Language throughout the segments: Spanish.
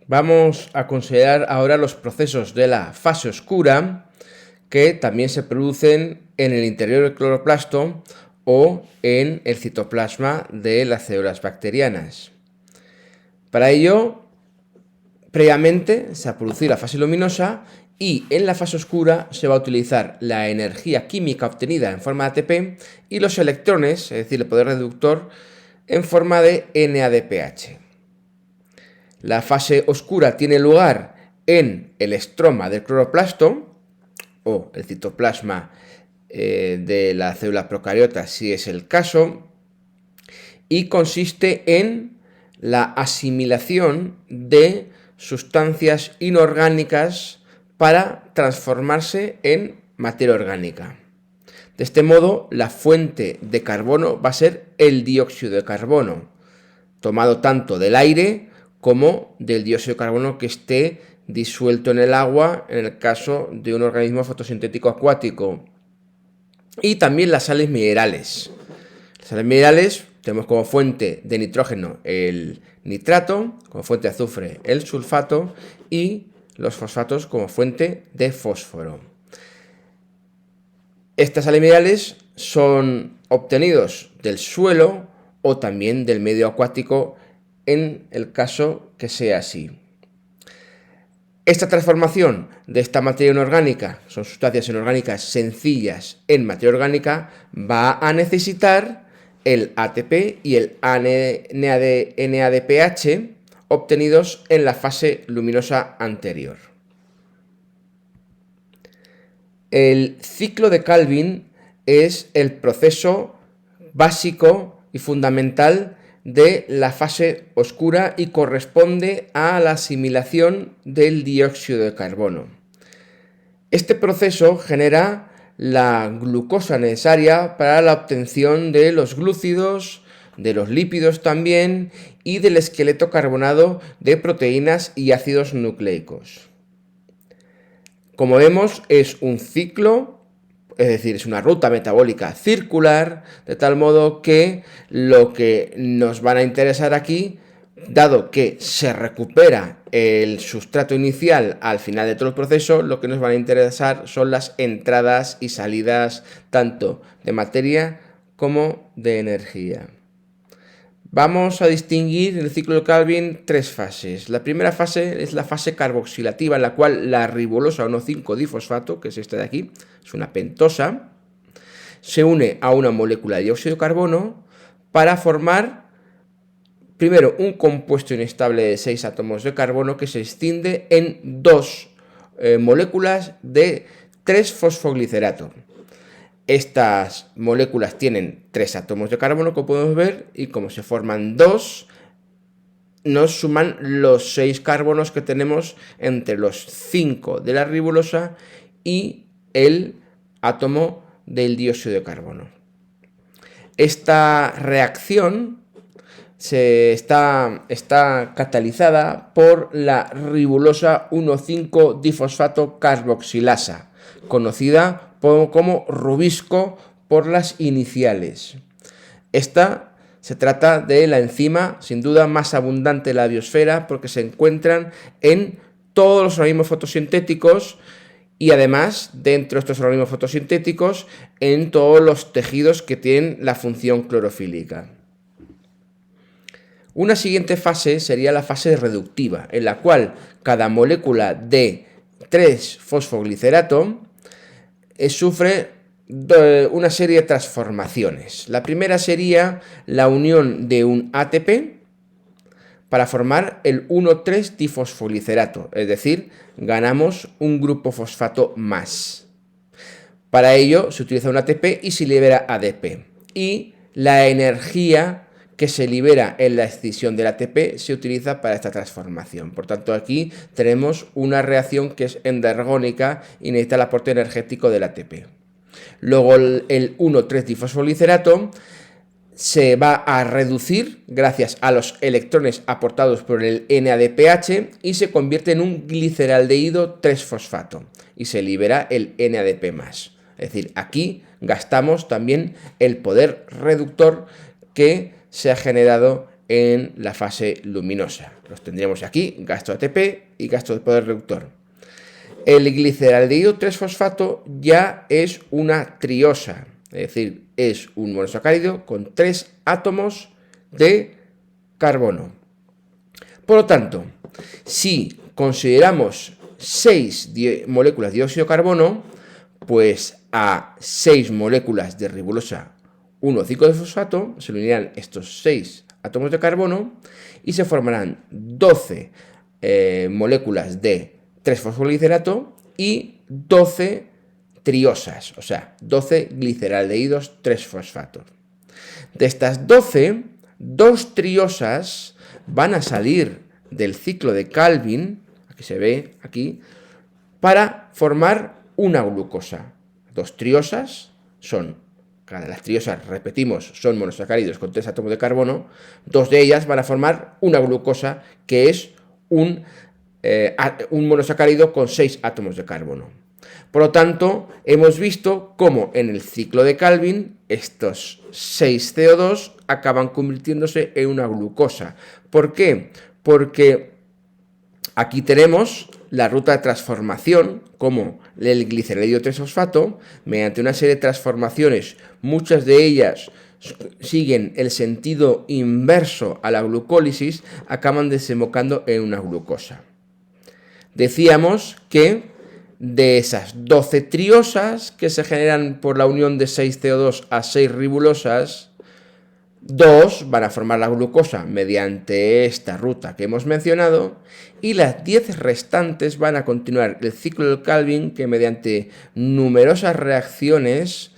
Vamos a considerar ahora los procesos de la fase oscura que también se producen en el interior del cloroplasto o en el citoplasma de las células bacterianas. Para ello, previamente se va a producir la fase luminosa y en la fase oscura se va a utilizar la energía química obtenida en forma de ATP y los electrones, es decir, el poder reductor, en forma de NADPH. La fase oscura tiene lugar en el estroma del cloroplasto o el citoplasma de la célula procariota, si es el caso, y consiste en la asimilación de sustancias inorgánicas para transformarse en materia orgánica. De este modo, la fuente de carbono va a ser el dióxido de carbono, tomado tanto del aire como del dióxido de carbono que esté disuelto en el agua en el caso de un organismo fotosintético acuático. Y también las sales minerales. Las sales minerales tenemos como fuente de nitrógeno el nitrato, como fuente de azufre el sulfato y los fosfatos como fuente de fósforo. Estas sales minerales son obtenidos del suelo o también del medio acuático en el caso que sea así. Esta transformación de esta materia inorgánica, son sustancias inorgánicas sencillas en materia orgánica, va a necesitar el ATP y el NADPH obtenidos en la fase luminosa anterior. El ciclo de Calvin es el proceso básico y fundamental de la fase oscura y corresponde a la asimilación del dióxido de carbono. Este proceso genera la glucosa necesaria para la obtención de los glúcidos, de los lípidos también y del esqueleto carbonado de proteínas y ácidos nucleicos. Como vemos, es un ciclo, es decir, es una ruta metabólica circular, de tal modo que lo que nos van a interesar aquí, dado que se recupera el sustrato inicial al final de todo el proceso, lo que nos van a interesar son las entradas y salidas tanto de materia como de energía. Vamos a distinguir en el ciclo de Calvin tres fases. La primera fase es la fase carboxilativa, en la cual la ribolosa 1,5-difosfato, que es esta de aquí, es una pentosa, se une a una molécula de dióxido de carbono para formar primero un compuesto inestable de 6 átomos de carbono que se escinde en dos moléculas de 3-fosfoglicerato. Estas moléculas tienen 3 átomos de carbono, como podemos ver, y como se forman 2, nos suman los 6 carbonos que tenemos entre los 5 de la ribolosa y el átomo del dióxido de carbono. Esta reacción está catalizada por la ribolosa 1,5-difosfato carboxilasa, conocida como rubisco por las iniciales. Esta se trata de la enzima sin duda más abundante de la biosfera porque se encuentran en todos los organismos fotosintéticos y además dentro de estos organismos fotosintéticos en todos los tejidos que tienen la función clorofílica. Una siguiente fase sería la fase reductiva, en la cual cada molécula de 3-fosfoglicerato sufre una serie de transformaciones. La primera sería la unión de un ATP para formar el 1,3-difosfoglicerato, es decir, ganamos un grupo fosfato más. Para ello se utiliza un ATP y se libera ADP. Y la energía que se libera en la escisión del ATP se utiliza para esta transformación. Por tanto, aquí tenemos una reacción que es endergónica y necesita el aporte energético del ATP. Luego el 1,3-difosfoglicerato se va a reducir gracias a los electrones aportados por el NADPH y se convierte en un gliceraldehído 3-fosfato y se libera el NADP+. Es decir, aquí gastamos también el poder reductor que se ha generado en la fase luminosa. Los tendríamos aquí, gasto ATP y gasto de poder reductor. El gliceraldehído 3-fosfato ya es una triosa, es decir, es un monosacárido con 3 átomos de carbono. Por lo tanto, si consideramos 6 moléculas de dióxido de carbono, pues a 6 moléculas de ribolosa 1,5-fosfato se le unirán estos 6 átomos de carbono y se formarán 12 moléculas de 3-fosfoglicerato y 12 triosas, o sea, 12 gliceraldehídos 3-fosfato. De estas 12, 2 triosas van a salir del ciclo de Calvin, que se ve aquí, para formar una glucosa. 2 triosas son, las triosas, repetimos, son monosacáridos con 3 átomos de carbono, 2 de ellas van a formar una glucosa que es un monosacárido con 6 átomos de carbono. Por lo tanto, hemos visto cómo en el ciclo de Calvin estos 6 CO2 acaban convirtiéndose en una glucosa. ¿Por qué? Porque aquí tenemos la ruta de transformación, como el gliceraldehído 3-fosfato, mediante una serie de transformaciones, muchas de ellas siguen el sentido inverso a la glucólisis, acaban desembocando en una glucosa. Decíamos que de esas 12 triosas que se generan por la unión de 6 CO2 a 6 ribulosas, 2 van a formar la glucosa mediante esta ruta que hemos mencionado y las 10 restantes van a continuar el ciclo del Calvin, que mediante numerosas reacciones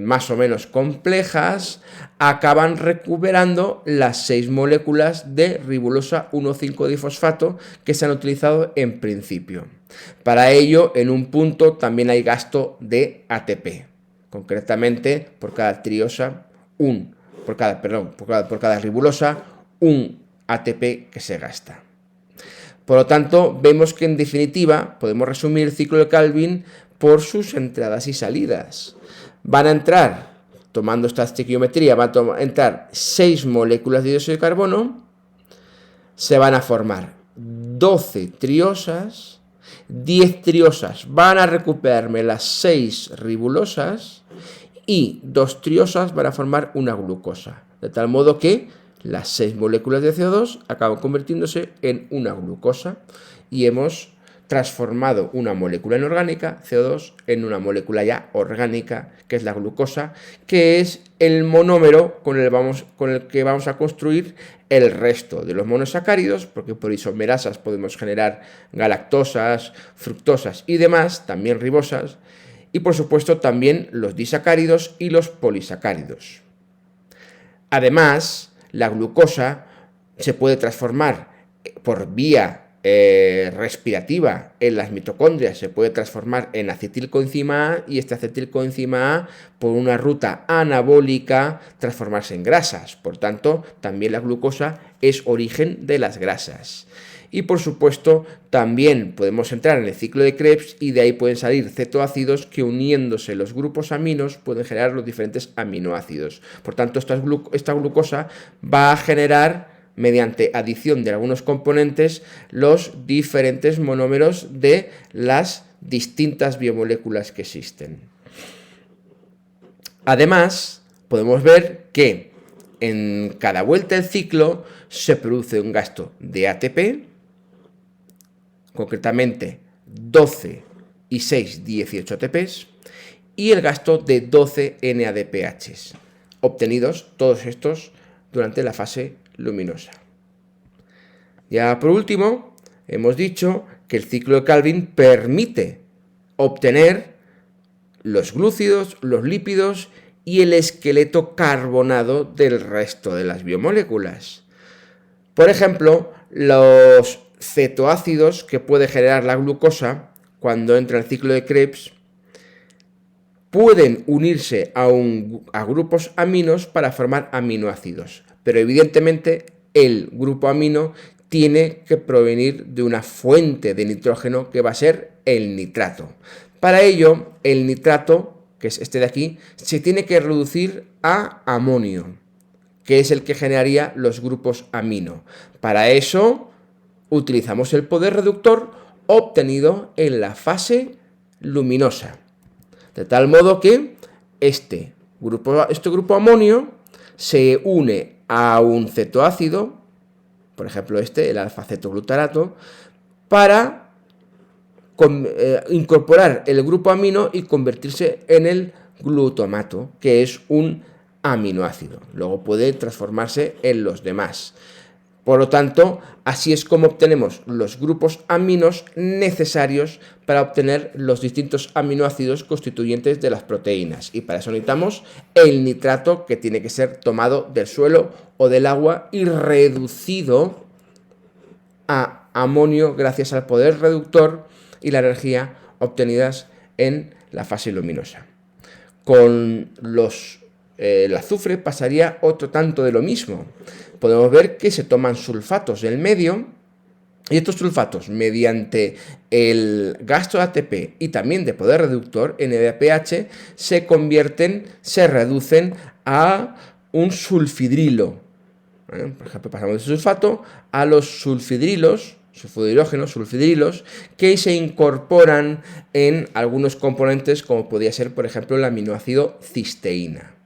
más o menos complejas acaban recuperando las 6 moléculas de ribulosa 1,5-difosfato que se han utilizado en principio. Para ello, en un punto también hay gasto de ATP, concretamente por cada triosa por cada ribulosa, un ATP que se gasta. Por lo tanto, vemos que en definitiva podemos resumir el ciclo de Calvin por sus entradas y salidas. Van a entrar, tomando esta estequiometría, van a entrar 6 moléculas de dióxido de carbono, se van a formar 12 triosas, 10 triosas van a recuperarme las 6 ribulosas y 2 triosas van a formar una glucosa, de tal modo que las 6 moléculas de CO2 acaban convirtiéndose en una glucosa y hemos transformado una molécula inorgánica, CO2, en una molécula ya orgánica, que es la glucosa, que es el monómero con el que vamos a construir el resto de los monosacáridos, porque por isomerasas podemos generar galactosas, fructosas y demás, también ribosas, y por supuesto también los disacáridos y los polisacáridos. Además, la glucosa se puede transformar por vía respirativa en las mitocondrias, se puede transformar en acetilcoenzima A y este acetilcoenzima A por una ruta anabólica transformarse en grasas. Por tanto, también la glucosa es origen de las grasas. Y por supuesto, también podemos entrar en el ciclo de Krebs y de ahí pueden salir cetoácidos que uniéndose los grupos aminos pueden generar los diferentes aminoácidos. Por tanto, esta glucosa va a generar, mediante adición de algunos componentes, los diferentes monómeros de las distintas biomoléculas que existen. Además, podemos ver que en cada vuelta del ciclo se produce un gasto de ATP, concretamente 12 y 6, 18 ATPs, y el gasto de 12 NADPHs, obtenidos todos estos durante la fase luminosa. Ya por último, hemos dicho que el ciclo de Calvin permite obtener los glúcidos, los lípidos y el esqueleto carbonado del resto de las biomoléculas. Por ejemplo, los cetoácidos que puede generar la glucosa cuando entra el ciclo de Krebs pueden unirse a grupos aminos para formar aminoácidos, pero evidentemente el grupo amino tiene que provenir de una fuente de nitrógeno que va a ser el nitrato. Para ello, el nitrato, que es este de aquí, se tiene que reducir a amonio, que es el que generaría los grupos amino. Para eso utilizamos el poder reductor obtenido en la fase luminosa. De tal modo que este grupo amonio se une a un cetoácido, por ejemplo el alfa-cetoglutarato, para incorporar el grupo amino y convertirse en el glutamato, que es un aminoácido. Luego puede transformarse en los demás. Por lo tanto, así es como obtenemos los grupos aminos necesarios para obtener los distintos aminoácidos constituyentes de las proteínas. Y para eso necesitamos el nitrato, que tiene que ser tomado del suelo o del agua y reducido a amonio gracias al poder reductor y la energía obtenidas en la fase luminosa. Con el azufre pasaría otro tanto de lo mismo. Podemos ver que se toman sulfatos del medio y estos sulfatos, mediante el gasto de ATP y también de poder reductor, NADPH, se reducen a un sulfidrilo. Por ejemplo, pasamos del sulfato a los sulfidrilos, sulfodihidrógenos, sulfidrilos, que se incorporan en algunos componentes, como podría ser, por ejemplo, el aminoácido cisteína.